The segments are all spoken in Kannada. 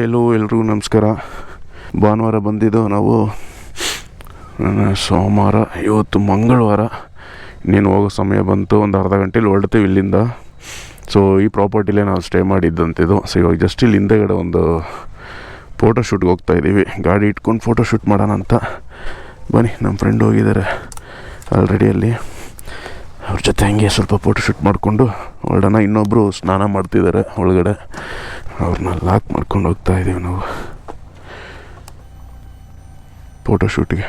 ಎಲ್ಲೋ ಎಲ್ರಿಗೂ ನಮಸ್ಕಾರ. ಭಾನುವಾರ ಬಂದಿದ್ದು ನಾವು, ಸೋಮವಾರ, ಇವತ್ತು ಮಂಗಳವಾರ. ಇನ್ನೇನು ಹೋಗೋ ಸಮಯ ಬಂತು. ಒಂದು ಅರ್ಧ ಗಂಟೆಲಿ ಹೊರಡ್ತೀವಿ ಇಲ್ಲಿಂದ. ಸೊ ಈ ಪ್ರಾಪರ್ಟಿಲೇ ನಾವು ಸ್ಟೇ ಮಾಡಿದ್ದಂತಿದ್ದು. ಸೊ ಇವಾಗ ಜಸ್ಟ್ ಇಲ್ಲಿ ಹಿಂದೆಗಡೆ ಒಂದು ಫೋಟೋಶೂಟ್ಗೆ ಹೋಗ್ತಾಯಿದ್ದೀವಿ. ಗಾಡಿ ಇಟ್ಕೊಂಡು ಫೋಟೋಶೂಟ್ ಮಾಡೋಣ ಅಂತ. ಬನ್ನಿ, ನಮ್ಮ ಫ್ರೆಂಡ್ ಹೋಗಿದ್ದಾರೆ ಆಲ್ರೆಡಿ ಅಲ್ಲಿ. ಅವ್ರ ಜೊತೆ ಹಂಗೆ ಸ್ವಲ್ಪ ಫೋಟೋಶೂಟ್ ಮಾಡಿಕೊಂಡು ಹೊರಡೋಣ. ಇನ್ನೊಬ್ಬರು ಸ್ನಾನ ಮಾಡ್ತಿದ್ದಾರೆ ಒಳಗಡೆ, ಅವ್ರನ್ನ ಲಾಕ್ ಮಾಡ್ಕೊಂಡು ಹೋಗ್ತಾಯಿದ್ದೀವಿ ನಾವು ಫೋಟೋಶೂಟಿಗೆ.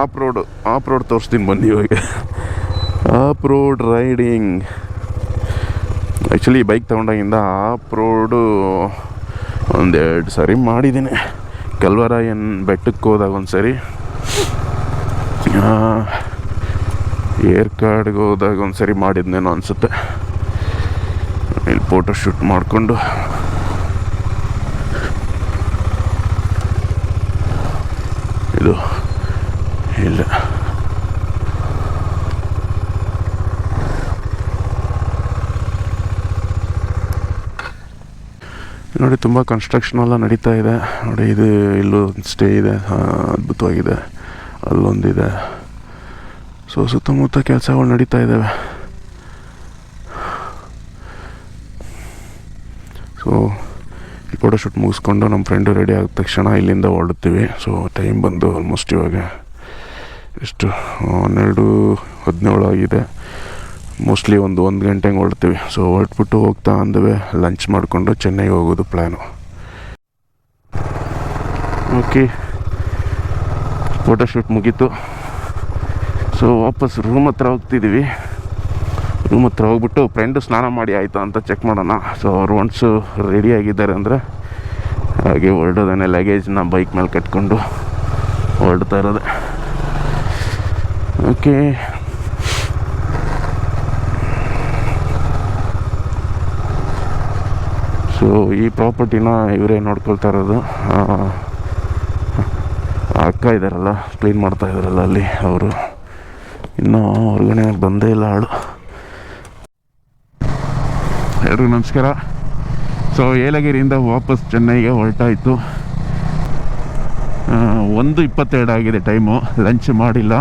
ಆಫ್ ರೋಡ್ ತೋರಿಸ್ತೀನಿ ಬನ್ನಿ ಇವಾಗ. Off road riding. Actually bike ತೊಗೊಂಡಾಗಿಂದ ಆಫ್ ರೋಡು ಒಂದೆರಡು ಸರಿ ಮಾಡಿದ್ದೀನಿ. ಕಲ್ವರಾಯನ್ ಬೆಟ್ಟಕ್ಕೆ ಹೋದಾಗ ಒಂದು ಸರಿ, ಏರ್ಕಾಡ್ಗೆ ಹೋದಾಗ ಒಂದು ಸರಿ ಮಾಡಿದ್ನೇನೋ ಅನಿಸುತ್ತೆ. ಇಲ್ಲಿ ಫೋಟೋಶೂಟ್ ಮಾಡಿಕೊಂಡು ಇದು ಇಲ್ಲ ನೋಡಿ, ತುಂಬ ಕನ್ಸ್ಟ್ರಕ್ಷನ್ ಎಲ್ಲ ನಡೀತಾ ಇದೆ ನೋಡಿ. ಇದು ಇಲ್ಲೂ ಸ್ಟೇ ಇದೆ, ಅದ್ಭುತವಾಗಿದೆ. ಅಲ್ಲೊಂದಿದೆ. ಸೊ ಸುತ್ತಮುತ್ತ ಕೆಲಸಗಳು ನಡೀತಾ ಇದ್ದಾವೆ. ಸೊ ಈ ಫೋಟೋಶೂಟ್ ಮುಗಿಸ್ಕೊಂಡು ನಮ್ಮ ಫ್ರೆಂಡು ರೆಡಿ ಆದ ತಕ್ಷಣ ಇಲ್ಲಿಂದ ಹೊರಡ್ತೀವಿ. ಸೊ ಟೈಮ್ ಬಂದು ಆಲ್ಮೋಸ್ಟ್ ಇವಾಗ ಎಷ್ಟು 12:17 ಆಗಿದೆ. ಮೋಸ್ಟ್ಲಿ ಒಂದು ಗಂಟೆಗೆ ಹೊರಡ್ತೀವಿ. ಸೊ ಹೊರಟ್ಬಿಟ್ಟು ಹೋಗ್ತಾ ಅಂದವೆ ಲಂಚ್ ಮಾಡಿಕೊಂಡು ಚೆನ್ನೈಗೆ ಹೋಗೋದು ಪ್ಲ್ಯಾನು. ಓಕೆ, ಫೋಟೋಶೂಟ್ ಮುಗೀತು. ಸೊ ವಾಪಸ್ ರೂಮ್ ಹತ್ರ ಹೋಗ್ತಿದ್ದೀವಿ. ರೂಮ್ ಹತ್ರ ಹೋಗ್ಬಿಟ್ಟು ಫ್ರೆಂಡು ಸ್ನಾನ ಮಾಡಿ ಆಯಿತಾ ಅಂತ ಚೆಕ್ ಮಾಡೋಣ. ಸೊ ಅವ್ರು ಒನ್ಸು ರೆಡಿ ಆಗಿದ್ದಾರೆ ಅಂದರೆ ಹಾಗೆ ಹೊರಡೋದೇನೆ. ಲಗೇಜ್ನ ಬೈಕ್ ಮೇಲೆ ಕಟ್ಕೊಂಡು ಹೊರಡ್ತಾ ಇರೋದೆ. ಓಕೆ, ಸೊ ಈ ಪ್ರಾಪರ್ಟಿನ ಇವರೇ ನೋಡ್ಕೊಳ್ತಾ ಇರೋದು. ಅಕ್ಕ ಇದ್ದಾರಲ್ಲ, ಕ್ಲೀನ್ ಮಾಡ್ತಾ ಇದ್ದಾರಲ್ಲ ಅಲ್ಲಿ, ಅವರು ಇನ್ನೂ ಹೊರಗಡೆ ಬಂದೇ ಇಲ್ಲ ಆಳು. ಎಲ್ರಿಗೂ ನಮಸ್ಕಾರ. ಸೊ ಏಲಗಿರಿಯಿಂದ ವಾಪಸ್ ಚೆನ್ನೈಗೆ ಹೊರಟಾಯಿತು. 1:22 ಆಗಿದೆ ಟೈಮು. ಲಂಚ್ ಮಾಡಿಲ್ಲ.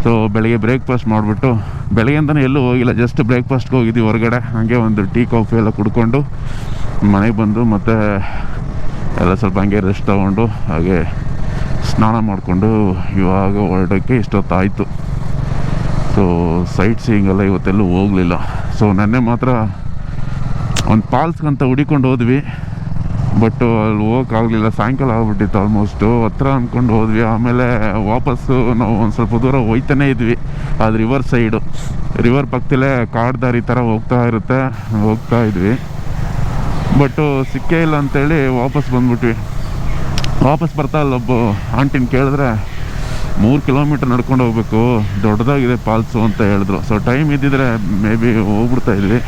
ಸೊ ಬೆಳಗ್ಗೆ ಬ್ರೇಕ್ಫಾಸ್ಟ್ ಮಾಡಿಬಿಟ್ಟು, ಬೆಳಗ್ಗೆಯಿಂದನೇ ಎಲ್ಲೂ ಹೋಗಿಲ್ಲ, ಜಸ್ಟ್ ಬ್ರೇಕ್ಫಾಸ್ಟ್ಗೆ ಹೋಗಿದ್ವಿ ಹೊರಗಡೆ. ಹಾಗೆ ಒಂದು ಟೀ ಕಾಫಿ ಎಲ್ಲ ಕುಡ್ಕೊಂಡು ಮನೆಗೆ ಬಂದು ಮತ್ತೆ ಎಲ್ಲ ಸ್ವಲ್ಪ ಹಂಗೆ ರೆಸ್ಟ್ ತೊಗೊಂಡು ಹಾಗೆ ಸ್ನಾನ ಮಾಡಿಕೊಂಡು ಇವಾಗ ಹೊರಡೋಕ್ಕೆ ಇಷ್ಟೊತ್ತಾಯಿತು. ಸೊ ಸೈಟ್ ಸೀಯಿಂಗೆಲ್ಲ ಇವತ್ತೆಲ್ಲೂ ಹೋಗಲಿಲ್ಲ. ಸೊ ನೆನ್ನೆ ಮಾತ್ರ ಒಂದು ಫಾಲ್ಸ್ಗಂತ ಹುಡಿಕೊಂಡು ಹೋದ್ವಿ, ಬಟ್ ಅಲ್ಲಿ ಹೋಗೋಕ್ಕಾಗಲಿಲ್ಲ. ಸಾಯಂಕಾಲ ಆಗ್ಬಿಟ್ಟಿತ್ತು ಆಲ್ಮೋಸ್ಟು. ಹತ್ರ ಅಂದ್ಕೊಂಡು ಹೋದ್ವಿ. ಆಮೇಲೆ ವಾಪಸ್ಸು ನಾವು ಒಂದು ಸ್ವಲ್ಪ ದೂರ ಹೋಯ್ತಾನೇ ಇದ್ವಿ. ಅದು ರಿವರ್ ಸೈಡು, ರಿವರ್ ಪಕ್ಕದಲ್ಲೇ ಕಾಡು ದಾರಿ ಥರ ಹೋಗ್ತಾ ಇದ್ವಿ. ಬಟ್ಟು ಸಿಕ್ಕೇ ಇಲ್ಲ ಅಂಥೇಳಿ ವಾಪಸ್ ಬಂದ್ಬಿಟ್ವಿ. ವಾಪಸ್ ಬರ್ತಾ ಅಲ್ಲೊಬ್ಬ ಆಂಟಿನ ಕೇಳಿದ್ರೆ 3 ಕಿಲೋಮೀಟ್ರ್ ನಡ್ಕೊಂಡು ಹೋಗ್ಬೇಕು, ದೊಡ್ಡದಾಗಿದೆ ಫಾಲ್ಸು ಅಂತ ಹೇಳಿದ್ರು. ಸೊ ಟೈಮ್ ಇದ್ದಿದ್ರೆ ಮೇ ಬಿ ಹೋಗ್ಬಿಡ್ತಾಯಿದ್ವಿ.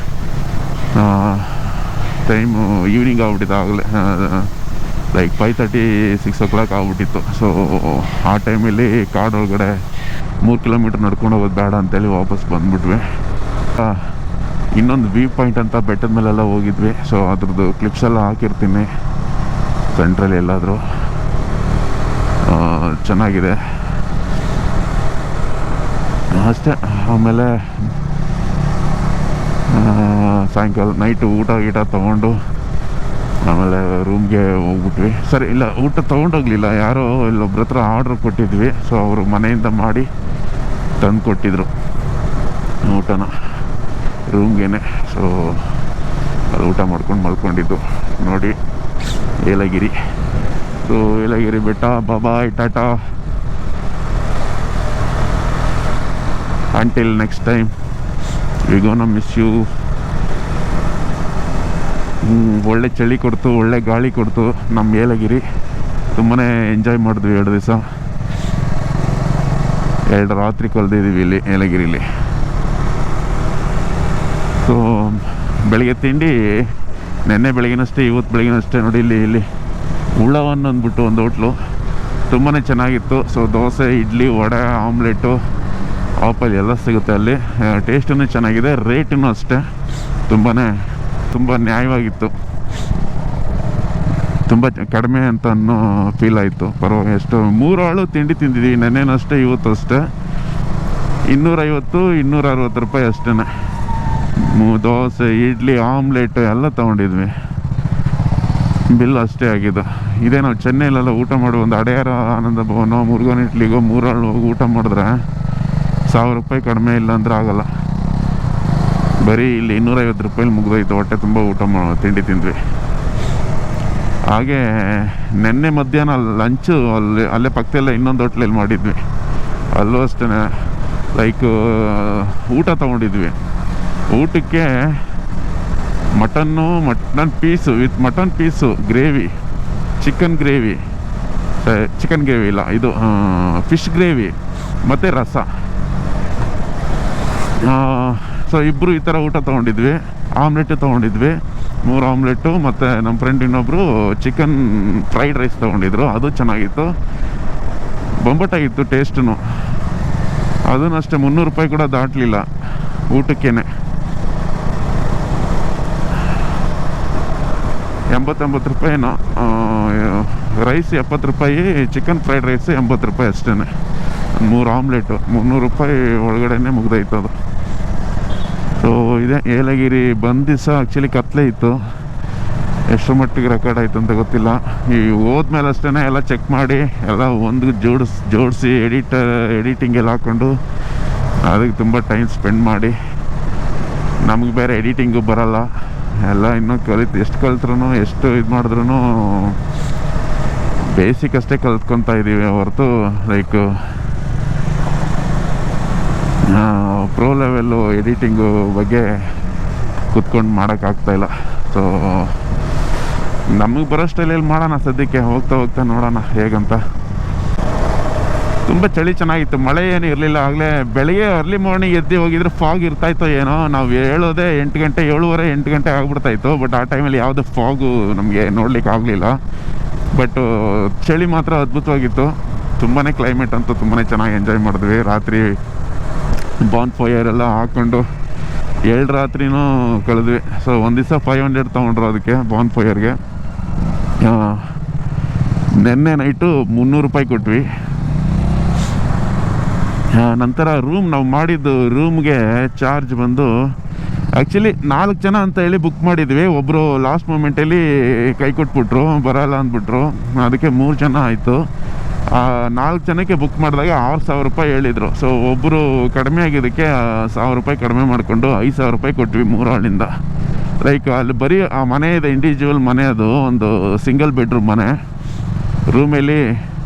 ಟೈಮು ಈವ್ನಿಂಗ್ ಆಗ್ಬಿಟ್ಟಿತ್ತು ಆಗಲೇ, ಲೈಕ್ 5:30, 6 o'clock ಆಗ್ಬಿಟ್ಟಿತ್ತು. ಸೊ ಆ ಟೈಮಲ್ಲಿ ಕಾಡೊಳಗಡೆ 3 ಕಿಲೋಮೀಟ್ರ್ ನಡ್ಕೊಂಡು ಹೋಗೋದು ಬೇಡ ಅಂತೇಳಿ ವಾಪಸ್ ಬಂದ್ಬಿಟ್ವಿ. ಇನ್ನೊಂದು ವ್ಯೂ ಪಾಯಿಂಟ್ ಅಂತ ಬೆಟ್ಟದ ಮೇಲೆಲ್ಲ ಹೋಗಿದ್ವಿ. ಸೊ ಅದ್ರದ್ದು ಕ್ಲಿಪ್ಸ್ ಎಲ್ಲ ಹಾಕಿರ್ತೀನಿ ಸೆಂಟ್ರಲ್ಲಿ ಎಲ್ಲಾದರೂ. ಚೆನ್ನಾಗಿದೆ ಅಷ್ಟೇ. ಆಮೇಲೆ ಸಾಯಂಕಾಲ ನೈಟು ಊಟ ತೊಗೊಂಡು ಆಮೇಲೆ ರೂಮ್ಗೆ ಹೋಗ್ಬಿಟ್ವಿ. ಸರಿ, ಇಲ್ಲ, ಊಟ ತೊಗೊಂಡೋಗ್ಲಿಲ್ಲ, ಯಾರೋ ಇಲ್ಲೊಬ್ರ ಹತ್ರ ಆರ್ಡ್ರ್ ಕೊಟ್ಟಿದ್ವಿ. ಸೊ ಅವರು ಮನೆಯಿಂದ ಮಾಡಿ ತಂದು ಕೊಟ್ಟಿದ್ರು ಊಟನ ರೂಮ್ಗೇನೆ. ಸೊ ಅದು ಊಟ ಮಾಡ್ಕೊಂಡು ಮಲ್ಕೊಂಡಿದ್ದು ನೋಡಿ ಏಲಗಿರಿ. ಸೊ ಏಲಗಿರಿ ಬೆಟ್ಟ. Bye, tata, until next time, we gonna miss you. ಒಳ್ಳೆ ಚಳಿ ಕೊಡ್ತು, ಒಳ್ಳೆ ಗಾಳಿ ಕೊಡ್ತು ನಮ್ಮ ಏಲಗಿರಿ. ತುಂಬಾ ಎಂಜಾಯ್ ಮಾಡಿದ್ವಿ 2 ದಿವಸ. 2 ರಾತ್ರಿ ಕಳೆದಿದ್ದೀವಿ ಇಲ್ಲಿ ಏಲಗಿರಿಲಿ. ಸೊ ಬೆಳಗ್ಗೆ ತಿಂಡಿ ನೆನ್ನೆ ಬೆಳಗ್ಗೆನಷ್ಟೇ, ಇವತ್ತು ಬೆಳಗ್ಗೆನಷ್ಟೇ ನೋಡಿ. ಇಲ್ಲಿ ಉಳ್ಳವನ್ ಅಂದ್ಬಿಟ್ಟು ಒಂದು ಹೋಟ್ಲು, ತುಂಬಾ ಚೆನ್ನಾಗಿತ್ತು. So dosa, idli, vada, omelette, apple ಎಲ್ಲ ಸಿಗುತ್ತೆ ಅಲ್ಲಿ. ಟೇಸ್ಟೂ ಚೆನ್ನಾಗಿದೆ, ರೇಟೂ ಅಷ್ಟೇ ತುಂಬಾ ತುಂಬ ನ್ಯಾಯವಾಗಿತ್ತು, ತುಂಬ ಕಡಿಮೆ ಅಂತ ಅನ್ನೋ ಫೀಲ್ ಆಯಿತು. ಪರವಾಗಿ ಎಷ್ಟು 3 ಆಳು ತಿಂಡಿ ತಿಂದಿದ್ದೀವಿ ನೆನ್ನೆನಷ್ಟೇ, ಇವತ್ತು ಅಷ್ಟೇ. 250 260 ರೂಪಾಯಿ ಅಷ್ಟೇ. ದೋಸೆ, ಇಡ್ಲಿ, ಆಮ್ಲೆಟ್ ಎಲ್ಲ ತೊಗೊಂಡಿದ್ವಿ. ಬಿಲ್ ಅಷ್ಟೇ ಆಗಿದ್ದು. ಇದೇ ನಾವು ಚೆನ್ನೈಲೆಲ್ಲ ಊಟ ಮಾಡಿ ಒಂದು ಅಡೆಯಾರ ಆನಂದ ಭವನೋ ಮುರುಗನ್ ಇಡ್ಲಿಗೋ 3 ಆಳು ಹೋಗಿ ಊಟ ಮಾಡಿದ್ರೆ 1000 ರೂಪಾಯಿ ಕಡಿಮೆ ಇಲ್ಲ ಅಂದ್ರೆ ಆಗಲ್ಲ. ಬರೀ ಇಲ್ಲಿ 250 ರೂಪಾಯಿ ಮುಗ್ದೋಯ್ತು. ಹೊಟ್ಟೆ ತುಂಬ ಊಟ ತಿಂಡಿ ತಿಂದ್ವಿ. ಹಾಗೆ ನೆನ್ನೆ ಮಧ್ಯಾಹ್ನ ಲಂಚು ಅಲ್ಲೇ ಪಕ್ಕದಲ್ಲೇ ಇನ್ನೊಂದು ಹೋಟ್ಲಲ್ಲಿ ಮಾಡಿದ್ವಿ. ಅಲ್ಲೂ ಅಷ್ಟೇ ಲೈಕ್ ಊಟ ತೊಗೊಂಡಿದ್ವಿ. ಊಟಕ್ಕೆ mutton piece with mutton piece, gravy, chicken gravy ಇಲ್ಲ, ಇದು ಫಿಶ್ ಗ್ರೇವಿ ಮತ್ತು ರಸ. ಸೊ ಇಬ್ಬರು ಈ ಥರ ಊಟ ತೊಗೊಂಡಿದ್ವಿ. ಆಮ್ಲೆಟ್ ತೊಗೊಂಡಿದ್ವಿ, 3 ಆಮ್ಲೆಟು, ಮತ್ತು ನಮ್ಮ ಫ್ರೆಂಡ್ ಇನ್ನೊಬ್ಬರು ಚಿಕನ್ ಫ್ರೈಡ್ ರೈಸ್ ತೊಗೊಂಡಿದ್ರು. ಅದು ಚೆನ್ನಾಗಿತ್ತು, ಬೊಂಬಟಾಗಿತ್ತು ಟೇಸ್ಟು. ಅದೂ ಅಷ್ಟೇ 300 ರೂಪಾಯಿ ಕೂಡ ದಾಟಲಿಲ್ಲ ಊಟಕ್ಕೇನೆ. 89 ರೂಪಾಯಿನೋ ರೈಸ್, 70 ರೂಪಾಯಿ ಚಿಕನ್ ಫ್ರೈಡ್ ರೈಸ್, 80 ರೂಪಾಯಿ ಅಷ್ಟೇ. 3 ಆಮ್ಲೆಟು 300 ರೂಪಾಯಿ ಒಳಗಡೆನೇ ಮುಗ್ದೋಯ್ತು ಅದು. ಸೊ ಇದೆ ಏಲಗಿರಿ ಬಂದ ದಿವಸ ಆ್ಯಕ್ಚುಲಿ ಕತ್ಲೆ ಇತ್ತು. ಎಷ್ಟು ಮಟ್ಟಿಗೆ ರೆಕಾರ್ಡ್ ಆಯಿತು ಅಂತ ಗೊತ್ತಿಲ್ಲ. ಈ ಹೋದ್ಮೇಲೆ ಅಷ್ಟೇ ಎಲ್ಲ ಚೆಕ್ ಮಾಡಿ ಎಲ್ಲ ಒಂದು ಜೋಡಿಸಿ ಎಡಿಟಿಂಗ್ ಎಲ್ಲ ಹಾಕ್ಕೊಂಡು ಅದಕ್ಕೆ ತುಂಬ ಟೈಮ್ ಸ್ಪೆಂಡ್ ಮಾಡಿ, ನಮಗೆ ಬೇರೆ ಎಡಿಟಿಂಗು ಬರಲ್ಲ. ಎಲ್ಲ ಇನ್ನೂ ಎಷ್ಟು ಕಲ್ತ್ರೂ ಎಷ್ಟು ಇದು ಮಾಡಿದ್ರೂ ಬೇಸಿಕ್ ಅಷ್ಟೇ ಕಲ್ತ್ಕೊತಾ ಇದ್ದೀವಿ ಹೊರತು ಲೈಕ್ ಪ್ರೋ ಲೆವೆಲ್ಲು ಎಡಿಟಿಂಗು ಬಗ್ಗೆ ಕೂತ್ಕೊಂಡು ಮಾಡೋಕ್ಕಾಗ್ತಾಯಿಲ್ಲ. ಸೊ ನಮಗೆ ಬರೋ ಸ್ಟೈಲಲ್ಲಿ ಮಾಡೋಣ ಸದ್ಯಕ್ಕೆ, ಹೋಗ್ತಾ ನೋಡೋಣ ಹೇಗಂತ. ತುಂಬ ಚಳಿ ಚೆನ್ನಾಗಿತ್ತು, ಮಳೆ ಏನು ಇರಲಿಲ್ಲ. ಆಗಲೇ ಬೆಳಗ್ಗೆ ಅರ್ಲಿ ಮಾರ್ನಿಂಗ್ ಎದ್ದು ಹೋಗಿದ್ರೆ ಫಾಗ್ ಇರ್ತಾಯಿತ್ತೋ ಏನೋ. ನಾವು ಹೇಳೋದೇ 8 ಗಂಟೆ 7:30 8 ಗಂಟೆ ಆಗ್ಬಿಡ್ತಾಯಿತ್ತು. ಬಟ್ ಆ ಟೈಮಲ್ಲಿ ಯಾವುದೇ ಫಾಗು ನಮಗೆ ನೋಡ್ಲಿಕ್ಕೆ ಆಗಲಿಲ್ಲ. ಬಟ್ ಚಳಿ ಮಾತ್ರ ಅದ್ಭುತವಾಗಿತ್ತು. ತುಂಬಾ ಕ್ಲೈಮೇಟ್ ಅಂತೂ ತುಂಬಾ ಚೆನ್ನಾಗಿ ಎಂಜಾಯ್ ಮಾಡಿದ್ವಿ. ರಾತ್ರಿ ಬಾನ್ ಫೈರ್ ಎಲ್ಲ ಹಾಕ್ಕೊಂಡು 2 ರಾತ್ರಿನೂ ಕಳೆದ್ವಿ. ಸೊ ಒಂದು ದಿವಸ 500 ತೊಗೊಂಡ್ರು ಅದಕ್ಕೆ ಬಾನ್ ಫೈರ್ಗೆ. ನೆನ್ನೆ ನೈಟು 300 ರೂಪಾಯಿ ಕೊಟ್ವಿ. ನಂತರ ನಾವು ಮಾಡಿದ್ದು ರೂಮ್ಗೆ ಚಾರ್ಜ್ ಬಂದು ಆ್ಯಕ್ಚುಲಿ 4 ಜನ ಅಂತ ಹೇಳಿ ಬುಕ್ ಮಾಡಿದ್ವಿ. ಒಬ್ಬರು ಲಾಸ್ಟ್ ಮೂಮೆಂಟಲ್ಲಿ ಕೈ ಕೊಟ್ಬಿಟ್ರು, ಬರಲ್ಲ ಅಂದ್ಬಿಟ್ರು. ಅದಕ್ಕೆ 3 ಜನ ಆಯಿತು. 4 ಜನಕ್ಕೆ ಬುಕ್ ಮಾಡಿದಾಗ 6000 ರೂಪಾಯಿ ಹೇಳಿದರು. ಸೊ ಒಬ್ಬರು ಕಡಿಮೆ ಆಗಿದ್ದಕ್ಕೆ 1000 ರೂಪಾಯಿ ಕಡಿಮೆ ಮಾಡಿಕೊಂಡು 5000 ರೂಪಾಯಿ ಕೊಟ್ವಿ 3 ಆಳಿಂದ. ಲೈಕ್ ಅಲ್ಲಿ ಬರೀ ಆ ಮನೆ ಇದೆ, ಇಂಡಿವಿಜುವಲ್ ಮನೆ ಅದು, ಒಂದು ಸಿಂಗಲ್ ಬೆಡ್ರೂಮ್ ಮನೆ. ರೂಮಲ್ಲಿ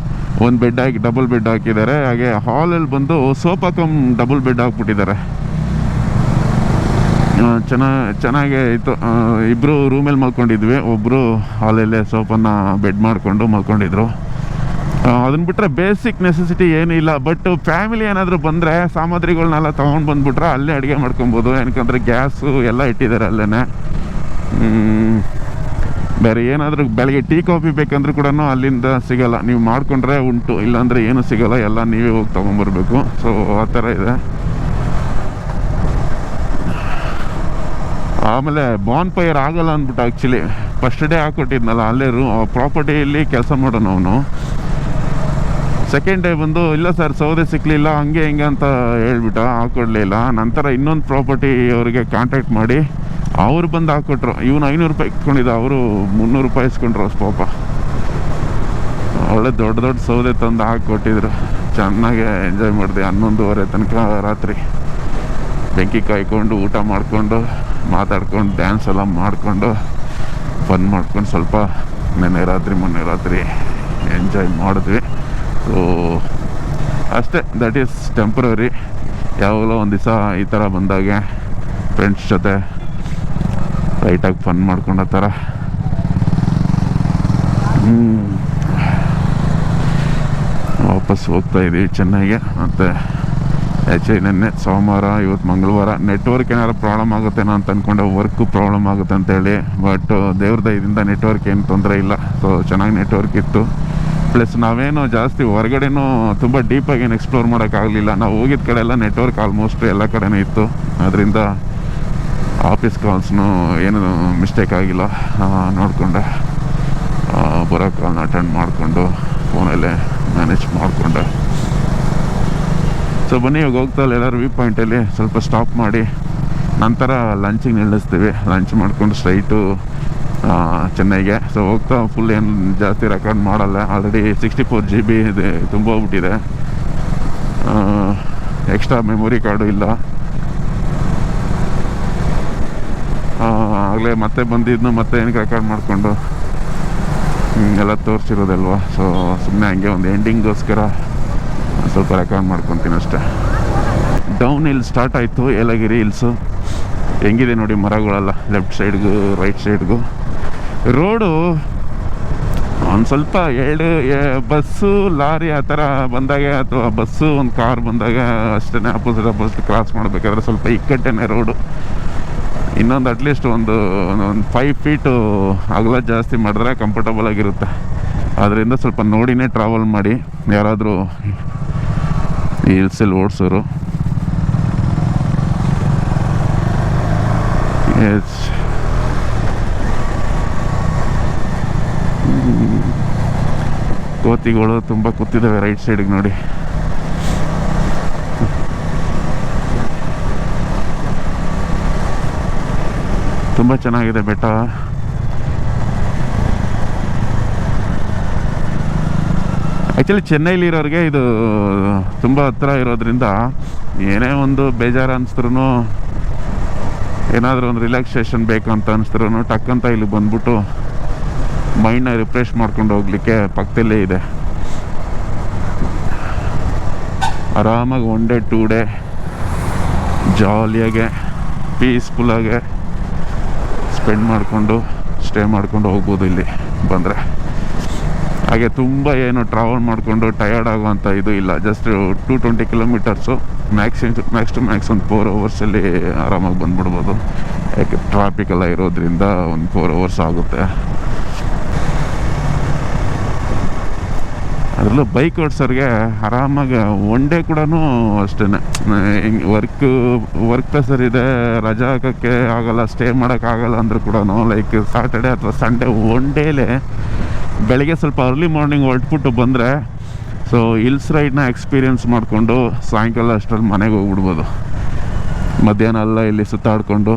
ಒಂದು ಬೆಡ್ ಹಾಕಿ ಡಬಲ್ ಬೆಡ್ ಹಾಕಿದ್ದಾರೆ. ಹಾಗೆ ಹಾಲಲ್ಲಿ ಬಂದು ಸೋಫಾ ಕಮ್ ಡಬಲ್ ಬೆಡ್ ಹಾಕ್ಬಿಟ್ಟಿದ್ದಾರೆ. ಚೆನ್ನಾಗೇ ಇತ್ತು. ಇಬ್ಬರು ರೂಮಲ್ಲಿ ಮಲ್ಕೊಂಡಿದ್ವಿ, ಒಬ್ಬರು ಹಾಲಲ್ಲೇ ಸೋಫಾನ ಬೆಡ್ ಮಾಡಿಕೊಂಡು ಮಲ್ಕೊಂಡಿದ್ರು. ಅದನ್ನ ಬಿಟ್ಟರೆ ಬೇಸಿಕ್ ನೆಸೆಸಿಟಿ ಏನೂ ಇಲ್ಲ. ಬಟ್ ಫ್ಯಾಮಿಲಿ ಏನಾದರೂ ಬಂದರೆ ಸಾಮಗ್ರಿಗಳನ್ನೆಲ್ಲ ತೊಗೊಂಡು ಬಂದುಬಿಟ್ರೆ ಅಲ್ಲೇ ಅಡುಗೆ ಮಾಡ್ಕೊಬೋದು. ಏನಕ್ಕಂದರೆ ಗ್ಯಾಸು ಎಲ್ಲ ಇಟ್ಟಿದ್ದಾರೆ ಅಲ್ಲೇ. ಬೇರೆ ಏನಾದರೂ ಬೆಳಗ್ಗೆ ಟೀ ಕಾಫಿ ಬೇಕಂದ್ರೂ ಕೂಡ ಅಲ್ಲಿಂದ ಸಿಗೋಲ್ಲ. ನೀವು ಮಾಡಿಕೊಂಡ್ರೆ ಉಂಟು, ಇಲ್ಲಾಂದರೆ ಏನೂ ಸಿಗೋಲ್ಲ, ಎಲ್ಲ ನೀವೇ ಹೋಗಿ ತೊಗೊಂಬರ್ಬೇಕು. ಸೊ ಆ ಥರ ಇದೆ. ಆಮೇಲೆ ಬಾನ್ ಫೈರ್ ಆಗಲ್ಲ ಅಂದ್ಬಿಟ್ಟು ಆ್ಯಕ್ಚುಲಿ ಫಸ್ಟ್ ಡೇ ಹಾಕ್ಕೊಟ್ಟಿದ್ನಲ್ಲ ಅಲ್ಲೇ ಪ್ರಾಪರ್ಟಿಯಲ್ಲಿ ಕೆಲಸ ಮಾಡೋನು ಅವನು. ಸೆಕೆಂಡ್ ಡೇ ಬಂದು ಇಲ್ಲ ಸರ್ ಸೌದೆ ಸಿಕ್ಕಲಿಲ್ಲ ಹಂಗೆ ಹಿಂಗೆ ಅಂತ ಹೇಳ್ಬಿಟ್ಟ, ಹಾಕ್ಕೊಡ್ಲಿಲ್ಲ. ನಂತರ ಇನ್ನೊಂದು ಪ್ರಾಪರ್ಟಿ ಅವರಿಗೆ ಕಾಂಟ್ಯಾಕ್ಟ್ ಮಾಡಿ ಅವ್ರು ಬಂದು ಹಾಕ್ಕೊಟ್ರು. ಇವನು 500 ರೂಪಾಯಿ ಇಟ್ಕೊಂಡಿದ್ದ, ಅವರು 300 ರೂಪಾಯಿ ಇಸ್ಕೊಂಡ್ರು ಪಾಪ. ಒಳ್ಳೆ ದೊಡ್ಡ ಸೌದೆ ತಂದು ಹಾಕಿಕೊಟ್ಟಿದ್ರು. ಚೆನ್ನಾಗೆ ಎಂಜಾಯ್ ಮಾಡಿದೆ. 11:30 ತನಕ ರಾತ್ರಿ ಬೆಂಕಿ ಕಾಯ್ಕೊಂಡು ಊಟ ಮಾಡಿಕೊಂಡು ಮಾತಾಡ್ಕೊಂಡು ಡ್ಯಾನ್ಸ್ ಎಲ್ಲ ಮಾಡಿಕೊಂಡು ಫನ್ ಮಾಡ್ಕೊಂಡು ಸ್ವಲ್ಪ ಮೊನ್ನೆ ರಾತ್ರಿ ಎಂಜಾಯ್ ಮಾಡಿದ್ವಿ. ಸೊ ಅಷ್ಟೇ, ದಟ್ ಈಸ್ ಟೆಂಪ್ರರಿ. ಯಾವಾಗಲೂ ಒಂದು ದಿವಸ ಈ ಥರ ಬಂದಾಗೆ ಫ್ರೆಂಡ್ಸ್ ಜೊತೆ ಲೈಟಾಗಿ ಫನ್ ಮಾಡ್ಕೊಂಡ ಥರ. ವಾಪಸ್ ಹೋಗ್ತಾಯಿದ್ದೀವಿ ಚೆನ್ನೈಗೆ. ಮತ್ತು ಆ್ಯಕ್ಚುಲಿ ನೆನ್ನೆ ಸೋಮವಾರ, ಇವತ್ತು ಮಂಗಳವಾರ. ನೆಟ್ವರ್ಕ್ ಏನಾದ್ರು ಪ್ರಾಬ್ಲಮ್ ಆಗುತ್ತೇನೋ ಅಂತ ಅಂದ್ಕೊಂಡೆ, ವರ್ಕು ಪ್ರಾಬ್ಲಮ್ ಆಗುತ್ತೆ ಅಂತೇಳಿ. ಬಟ್ ದೇವ್ರ ದಯದಿಂದ ನೆಟ್ವರ್ಕ್ ಏನು ತೊಂದರೆ ಇಲ್ಲ. ಸೊ ಚೆನ್ನಾಗಿ ನೆಟ್ವರ್ಕ್ ಇತ್ತು. ಪ್ಲಸ್ ನಾವೇನು ಜಾಸ್ತಿ ಹೊರಗಡೆನೂ ತುಂಬ ಡೀಪಾಗಿ ಏನು ಎಕ್ಸ್ಪ್ಲೋರ್ ಮಾಡೋಕ್ಕಾಗಲಿಲ್ಲ. ನಾವು ಹೋಗಿದ್ದ ಕಡೆ ಎಲ್ಲ ನೆಟ್ವರ್ಕ್ ಆಲ್ಮೋಸ್ಟ್ ಎಲ್ಲ ಕಡೆನೂ ಇತ್ತು. ಅದರಿಂದ ಆಫೀಸ್ ಕಾಲ್ಸ್ನು ಏನು ಮಿಸ್ಟೇಕ್ ಆಗಿಲ್ಲ, ನೋಡಿಕೊಂಡೆ. ಬರೋ ಕಾಲ್ನ ಅಟೆಂಡ್ ಮಾಡಿಕೊಂಡು ಫೋನಲ್ಲೇ ಮ್ಯಾನೇಜ್ ಮಾಡಿಕೊಂಡೆ. ಸೊ ಬನ್ನಿ, ಇವಾಗ ಹೋಗ್ತಾಯಿಲ್ಲ ಎಲ್ಲರೂ ವ್ಯೂ ಪಾಯಿಂಟಲ್ಲಿ ಸ್ವಲ್ಪ ಸ್ಟಾಪ್ ಮಾಡಿ ನಂತರ ಲಂಚಿಗೆ ನಿಲ್ಲಿಸ್ತೀವಿ. ಲಂಚ್ ಮಾಡ್ಕೊಂಡು ಸ್ಟ್ರೈಟು ಚೆನ್ನೈಗೆ. ಸೊ ಹೋಗ್ತಾ ಫುಲ್ ಏನು ಜಾಸ್ತಿ ರೆಕಾರ್ಡ್ ಮಾಡಲ್ಲ, ಆಲ್ರೆಡಿ 64 GB ಇದೆ, ತುಂಬ ಹೋಗ್ಬಿಟ್ಟಿದೆ. ಎಕ್ಸ್ಟ್ರಾ ಮೆಮೊರಿ ಕಾರ್ಡು ಇಲ್ಲ. ಆಗಲೇ ಮತ್ತೆ ಬಂದಿದ್ನು ಮತ್ತೆ ಏನಕ್ಕೆ ರೆಕಾರ್ಡ್ ಮಾಡಿಕೊಂಡು ಎಲ್ಲ ತೋರಿಸಿರೋದಲ್ವ. ಸೊ ಸುಮ್ಮನೆ ಹಂಗೆ ಒಂದು ಎಂಡಿಂಗ್ಗೋಸ್ಕರ ಸ್ವಲ್ಪ ರೆಕಾರ್ಡ್ ಮಾಡ್ಕೊತೀನಿ ಅಷ್ಟೇ. ಡೌನ್ ಹಿಲ್ ಸ್ಟಾರ್ಟ್ ಆಯಿತು, ಏಲಗಿರಿ ಹಿಲ್ಸು. ಹೆಂಗಿದೆ ನೋಡಿ ಮರಗಳೆಲ್ಲ, ಲೆಫ್ಟ್ ಸೈಡ್ಗೂ ರೈಟ್ ಸೈಡ್ಗೂ. ರೋಡು ಒಂದು ಸ್ವಲ್ಪ ಬಸ್ಸು ಲಾರಿ ಆ ಥರ ಬಂದಾಗ, ಅಥವಾ ಬಸ್ಸು ಒಂದು ಕಾರ್ ಬಂದಾಗ ಅಷ್ಟೇ ಅಪೋಸಿಟ್ ಕ್ರಾಸ್ ಮಾಡಬೇಕಾದ್ರೆ ಸ್ವಲ್ಪ ಇಕ್ಕಟ್ಟೇನೆ ರೋಡು. ಇನ್ನೊಂದು ಅಟ್ಲೀಸ್ಟ್ ಒಂದು 5 ಫೀಟು ಅಗಲ ಜಾಸ್ತಿ ಮಾಡಿದ್ರೆ ಕಂಫರ್ಟಬಲ್ ಆಗಿರುತ್ತೆ. ಅದರಿಂದ ಸ್ವಲ್ಪ ನೋಡಿನೇ ಟ್ರಾವೆಲ್ ಮಾಡಿ ಯಾರಾದರೂ ಈ ಹಿಲ್ಸಲ್ಲಿ ಓಡಿಸೋರು. ಕೋತಿಗಳು ತುಂಬ ಕೂತಿದ್ದಾವೆ ರೈಟ್ ಸೈಡಿಗೆ ನೋಡಿ. ತುಂಬ ಚೆನ್ನಾಗಿದೆ ಬೆಟ್ಟ. ಆ್ಯಕ್ಚುಲಿ ಚೆನ್ನೈಲಿರೋರಿಗೆ ಇದು ತುಂಬ ಹತ್ರ ಇರೋದ್ರಿಂದ ಏನೇ ಒಂದು ಬೇಜಾರು ಅನಿಸಿದ್ರು, ಏನಾದರೂ ಒಂದು ರಿಲ್ಯಾಕ್ಸೇಷನ್ ಬೇಕು ಅಂತ ಅನಿಸಿದ್ರು ಟಕ್ಕಂತ ಇಲ್ಲಿ ಬಂದ್ಬಿಟ್ಟು ಮೈಂಡ್ನ ರಿಫ್ರೆಶ್ ಮಾಡ್ಕೊಂಡು ಹೋಗ್ಲಿಕ್ಕೆ ಪಕ್ಕದಲ್ಲೇ ಇದೆ. ಆರಾಮಾಗಿ 1 ಡೇ 2 ಡೇ ಜಾಲಿಯಾಗೆ ಪೀಸ್ಫುಲ್ಲಾಗೆ ಸ್ಪೆಂಡ್ ಮಾಡಿಕೊಂಡು ಸ್ಟೇ ಮಾಡ್ಕೊಂಡು ಹೋಗ್ಬೋದು ಇಲ್ಲಿ ಬಂದರೆ. ಹಾಗೆ ತುಂಬ ಏನು ಟ್ರಾವೆಲ್ ಮಾಡಿಕೊಂಡು ಟಯರ್ಡ್ ಆಗುವಂಥ ಇದು ಇಲ್ಲ. Just 220 kilometres, max to max ಒಂದು 4 ಅವರ್ಸಲ್ಲಿ ಆರಾಮಾಗಿ ಬಂದ್ಬಿಡ್ಬೋದು. ಯಾಕೆ ಟ್ರಾಫಿಕೆಲ್ಲ ಇರೋದ್ರಿಂದ ಒಂದು 4 ಅವರ್ಸ್ ಆಗುತ್ತೆ. ಅದರಲ್ಲೂ ಬೈಕ್ ಓಡಿಸೋರಿಗೆ ಆರಾಮಾಗಿ 1 ಡೇ ಕೂಡ ಅಷ್ಟೇ. ವರ್ಕ್ ಪ್ರೆಸರ್ ಇದೆ, ರಜಾ ಹಾಕೋಕ್ಕೆ ಆಗೋಲ್ಲ, ಸ್ಟೇ ಮಾಡೋಕ್ಕಾಗಲ್ಲ ಅಂದರೂ ಕೂಡ ಲೈಕ್ ಸಾಟರ್ಡೆ ಅಥವಾ ಸಂಡೇ 1 ಡೇಲೇ ಬೆಳಗ್ಗೆ ಸ್ವಲ್ಪ ಅರ್ಲಿ ಮಾರ್ನಿಂಗ್ ಹೊರಟ್ಬಿಟ್ಟು ಬಂದರೆ ಸೊ ಹಿಲ್ಸ್ ರೈಡ್ನ ಎಕ್ಸ್ಪೀರಿಯೆನ್ಸ್ ಮಾಡಿಕೊಂಡು ಸಾಯಂಕಾಲ ಅಷ್ಟರಲ್ಲಿ ಮನೆಗೆ ಹೋಗ್ಬಿಡ್ಬೋದು. ಮಧ್ಯಾಹ್ನ ಎಲ್ಲ ಇಲ್ಲಿ ಸುತ್ತಾಡಿಕೊಂಡು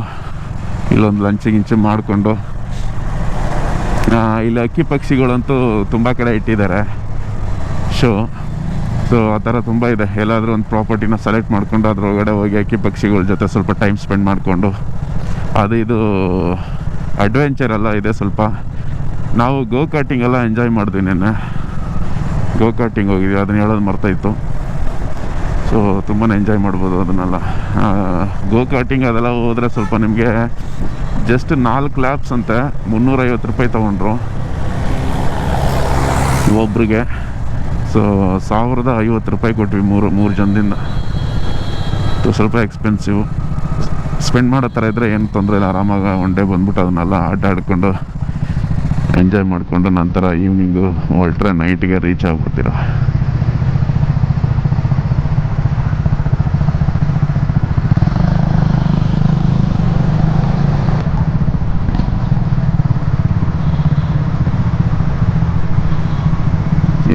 ಇಲ್ಲೊಂದು ಲಂಚು ಮಾಡಿಕೊಂಡು, ಇಲ್ಲಿ ಅಕ್ಕಿ ಪಕ್ಷಿಗಳಂತೂ ತುಂಬ ಕಡೆ ಇಟ್ಟಿದ್ದಾರೆ ಶೋ. ಸೊ ಆ ಥರ ತುಂಬ ಇದೆ. ಎಲ್ಲಾದರೂ ಒಂದು ಪ್ರಾಪರ್ಟಿನ ಸೆಲೆಕ್ಟ್ ಮಾಡಿಕೊಂಡು ಅದ್ರೊಳಗಡೆ ಹೋಗಿ ಅಕ್ಕಿ ಪಕ್ಷಿಗಳ ಜೊತೆ ಸ್ವಲ್ಪ ಟೈಮ್ ಸ್ಪೆಂಡ್ ಮಾಡಿಕೊಂಡು, ಅದು ಇದು ಅಡ್ವೆಂಚರ್ ಎಲ್ಲ ಇದೆ ಸ್ವಲ್ಪ. ನಾವು ಗೋ ಕಾರ್ಟಿಂಗ್ ಎಲ್ಲ ಎಂಜಾಯ್ ಮಾಡಿದ್ವಿ. ನೆನ್ನೆ ಗೋ ಕಾರ್ಟಿಂಗ್ ಹೋಗಿದ್ವಿ, ಅದನ್ನ ಹೇಳೋದು ಮರ್ತಾಯಿತ್ತು. ಸೊ ತುಂಬಾ ಎಂಜಾಯ್ ಮಾಡ್ಬೋದು ಅದನ್ನೆಲ್ಲ. ಗೋ ಕಾರ್ಟಿಂಗ್ ಅದೆಲ್ಲ ಹೋದರೆ ಸ್ವಲ್ಪ ನಿಮಗೆ ಜಸ್ಟ್ 4 ಲ್ಯಾಪ್ಸ್ ಅಂತೆ 350 ರೂಪಾಯಿ ತೊಗೊಂಡ್ರು ಒಬ್ರಿಗೆ. ಸೊ 1050 ರೂಪಾಯಿ ಕೊಟ್ವಿ ಮೂರು ಜನದಿಂದ. ಸ್ವಲ್ಪ ಎಕ್ಸ್ಪೆನ್ಸಿವ್. ಸ್ಪೆಂಡ್ ಮಾಡೋ ಥರ ಇದ್ದರೆ ಏನು ತೊಂದರೆ ಇಲ್ಲ, ಆರಾಮಾಗಿ 1 ಡೇ ಬಂದ್ಬಿಟ್ಟು ಅದನ್ನೆಲ್ಲ ಆಟ ಆಡ್ಕೊಂಡು ಎಂಜಾಯ್ ಮಾಡಿಕೊಂಡು ನಂತರ ಈವ್ನಿಂಗು ಹೊರಟ್ರೆ ನೈಟಿಗೆ ರೀಚ್ ಆಗ್ಬಿಡ್ತೀರ.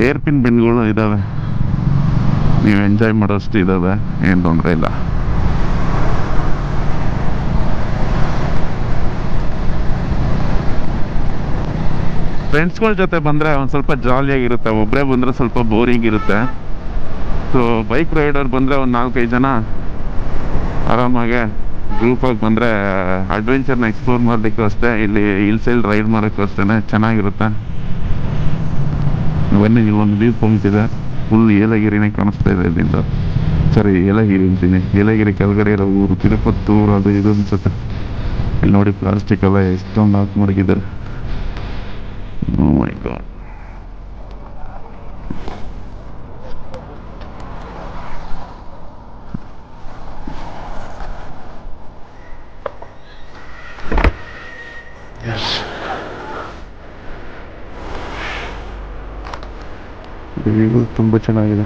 ಏರ್ಪಿನ್ ಬೆನ್ಗಳು ಇದ್ದಾವೆ, ನೀವು ಎಂಜಾಯ್ ಮಾಡೋಷ್ಟು ಇದ್ದಾವೆ, ಏನು ತೊಂದರೆ ಇಲ್ಲ. ಫ್ರೆಂಡ್ಸ್ಗಳ ಜೊತೆ ಬಂದರೆ ಒಂದು ಸ್ವಲ್ಪ ಜಾಲಿಯಾಗಿರುತ್ತೆ, ಒಬ್ಬರೇ ಬಂದರೆ ಸ್ವಲ್ಪ ಬೋರಿಂಗ್ ಇರುತ್ತೆ. ಸೊ ಬೈಕ್ ರೈಡರ್ ಬಂದರೆ ಒಂದು 4-5 ಜನ ಆರಾಮಾಗೆ ಗ್ರೂಪಾಗಿ ಬಂದರೆ ಅಡ್ವೆಂಚರ್ನ ಎಕ್ಸ್ಪ್ಲೋರ್ ಮಾಡಲಿಕ್ಕೂ ಅಷ್ಟೇ, ಇಲ್ಲಿ ಹಿಲ್ಸಲ್ಲಿ ರೈಡ್ ಮಾಡೋಕ್ಕೂ ಅಷ್ಟೇ ಚೆನ್ನಾಗಿರುತ್ತೆ. ಬನ್ನಿ, ಇಲ್ಲೊಂದು ವ್ಯೂ ಪಾಯಿಂಟ್ ಇದೆ, ಫುಲ್ ಏಲಗಿರಿನೇ ಕಾಣಿಸ್ತಾ ಇದೆ ಇಲ್ಲಿಂದ. ಸರಿ, ಏಲಗಿರಿ ಅಂತೀನಿ, ಏಲಗಿರಿ ಕೆಳಗಡೆ ಇರೋ ಊರು ತಿರುಪತ್ತೂರು ಅದು ಇದು ಅನ್ಸುತ್ತೆ. ಇಲ್ಲಿ ನೋಡಿ ಪ್ಲಾಸ್ಟಿಕ್ ಎಲ್ಲ ಎಷ್ಟೊಂದು ಹಾಕಿ ಮಡಗಿದ್ದಾರೆ. Oh my god. Yes. ಇದು ತುಂಬ ಚೆನ್ನಾಗಿದೆ.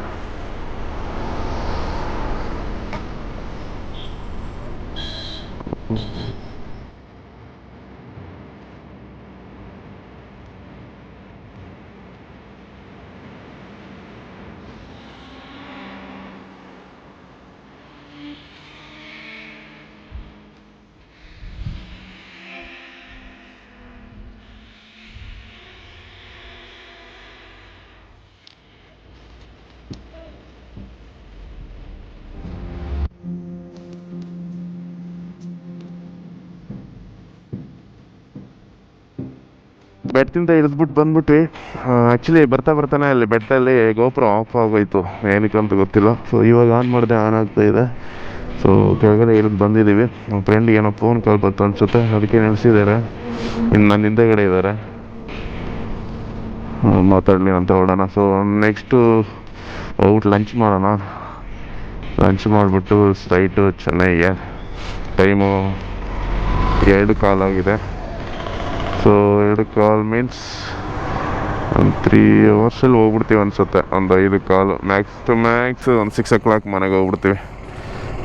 ಬೆಟ್ಟದಿಂದ ಇಳಿದ್ಬಿಟ್ಟು ಬಂದ್ಬಿಟ್ವಿ. ಆ್ಯಕ್ಚುಲಿ ಬರ್ತಾನೆ ಅಲ್ಲಿ ಬೆಟ್ಟದಲ್ಲಿ ಗೋಪುರ ಆಫ್ ಆಗೋಯ್ತು, ಏನಕ್ಕೆ ಅಂತ ಗೊತ್ತಿಲ್ಲ. ಸೊ ಇವಾಗ ಆನ್ ಮಾಡಿದೆ, ಆನ್ ಆಗ್ತಾ ಇದೆ. ಸೊ ಕೆಳಗಡೆ ಇಳಿದು ಬಂದಿದ್ದೀವಿ. ನಮ್ಮ ಫ್ರೆಂಡ್ಗೆ ಏನೋ ಫೋನ್ ಕಾಲ್ ಬಂತು ಅನಿಸುತ್ತೆ, ಅದಕ್ಕೆ ನಿಲ್ಲಿಸಿದ್ದಾರೆ. ಇನ್ನು ನನ್ನ ಹಿಂದೆಗಡೆ ಇದ್ದಾರೆ, ಮಾತಾಡಲಿ ಅಂತ ಹೊರಡೋಣ. ಸೊ ನೆಕ್ಸ್ಟು ಹೋಗ್ಬಿಟ್ಟು ಲಂಚ್ ಮಾಡೋಣ. ಲಂಚ್ ಮಾಡಿಬಿಟ್ಟು ಸ್ಟ್ರೈಟು ಚೆನ್ನೈಗೆ. ಟೈಮು 2:15 ಆಗಿದೆ. ಸೊ 2:15 ಮೀನ್ಸ್ ಒಂದು 3 ಅವರ್ಸಲ್ಲಿ ಹೋಗ್ಬಿಡ್ತೀವಿ ಅನಿಸುತ್ತೆ. ಒಂದು 5:15 ಮ್ಯಾಕ್ಸ್ ಒಂದು 6 o'clock ಮನೆಗೆ ಹೋಗ್ಬಿಡ್ತೀವಿ.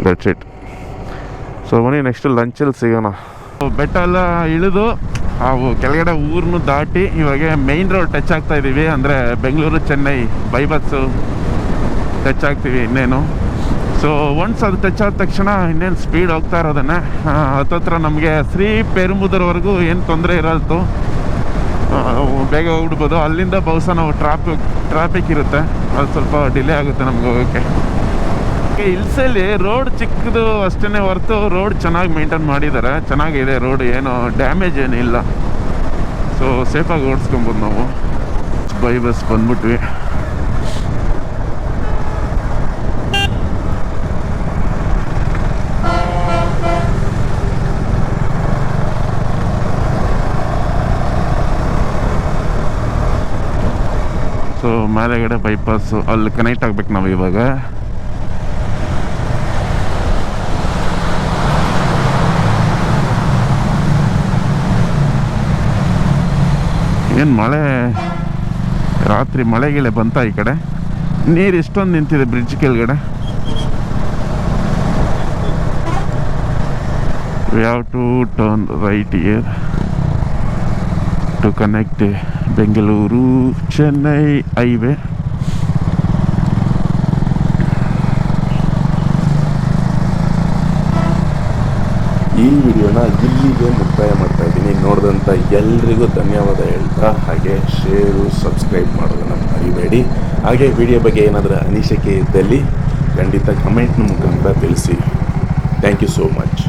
That's it. ಸೊ ಬನ್ನಿ ನೆಕ್ಸ್ಟ್ ಲಂಚಲ್ಲಿ ಸಿಗೋಣ. ಬೆಟ್ಟ ಎಲ್ಲ ಇಳಿದು ನಾವು ಕೆಳಗಡೆ ಊರನ್ನು ದಾಟಿ ಇವಾಗ ಮೈನ್ ರೋಡ್ ಟಚ್ ಆಗ್ತಾ ಇದ್ದೀವಿ. ಅಂದರೆ ಬೆಂಗಳೂರು ಚೆನ್ನೈ ಬೈಬಸ್ಸು ಟಚ್ ಆಗ್ತೀವಿ ಇನ್ನೇನು. ಸೊ ಒನ್ಸ್ ಅದು ಟಚ್ ಆದ ತಕ್ಷಣ ಇನ್ನೇನು ಸ್ಪೀಡ್ ಹೋಗ್ತಾ ಇರೋದನ್ನೇ ಹತ್ತತ್ರ ನಮಗೆ ಶ್ರೀ ಪೆರುಂಬುದೂರ್ವರೆಗೂ ಏನು ತೊಂದರೆ ಇರಲ್ತು, ಬೇಗ ಹೋಗ್ಬಿಡ್ಬೋದು. ಅಲ್ಲಿಂದ ಬಹುಶಃ ನಾವು ಟ್ರಾಫಿಕ್ ಇರುತ್ತೆ, ಅದು ಸ್ವಲ್ಪ ಡಿಲೇ ಆಗುತ್ತೆ ನಮ್ಗೆ ಹೋಗೋಕ್ಕೆ. ಹಿಲ್ಸಲ್ಲಿ ರೋಡ್ ಚಿಕ್ಕದು ಅಷ್ಟೇ ಹೊರತು ರೋಡ್ ಚೆನ್ನಾಗಿ ಮೇಂಟೈನ್ ಮಾಡಿದ್ದಾರೆ, ಚೆನ್ನಾಗಿದೆ ರೋಡ್, ಏನು ಡ್ಯಾಮೇಜ್ ಏನಿಲ್ಲ. ಸೊ ಸೇಫಾಗಿ ಓಡಿಸ್ಕೊಬೋದು ನಾವು. ಬೈ ಬಸ್ ಬಂದ್ಬಿಟ್ವಿ. ಸೊ ಮೇಲೆಗಡೆ ಬೈಪಾಸು ಅಲ್ಲಿ ಕನೆಕ್ಟ್ ಆಗ್ಬೇಕು ನಾವು ಇವಾಗ. ಏನು ಮಳೆ, ರಾತ್ರಿ ಮಳೆಗಿಳೆ ಬಂತ ಈ ಕಡೆ. ನೀರು ಎಷ್ಟೊಂದು ನಿಂತಿದೆ ಬ್ರಿಡ್ಜ್ ಕೆಳಗಡೆ. We have to turn right here to connect Bengaluru Chennai highway. ಈ ವಿಡಿಯೋನ ಇಲ್ಲಿಗೆ ಮುಕ್ತಾಯ ಮಾಡ್ತಾ ಇದ್ದೀನಿ. ನೋಡಿದಂಥ ಎಲ್ರಿಗೂ ಧನ್ಯವಾದ ಹೇಳ್ತಾ, ಹಾಗೆ ಶೇರು ಸಬ್ಸ್ಕ್ರೈಬ್ ಮಾಡೋದನ್ನು ಮರಿಬೇಡಿ. ಹಾಗೆ ವಿಡಿಯೋ ಬಗ್ಗೆ ಏನಾದರೂ ಅನಿಸಿಕೆ ಇದ್ದಲ್ಲಿ ಖಂಡಿತ ಕಮೆಂಟ್ನ ಮುಖಾಂತರ ತಿಳಿಸಿ. Thank you so much.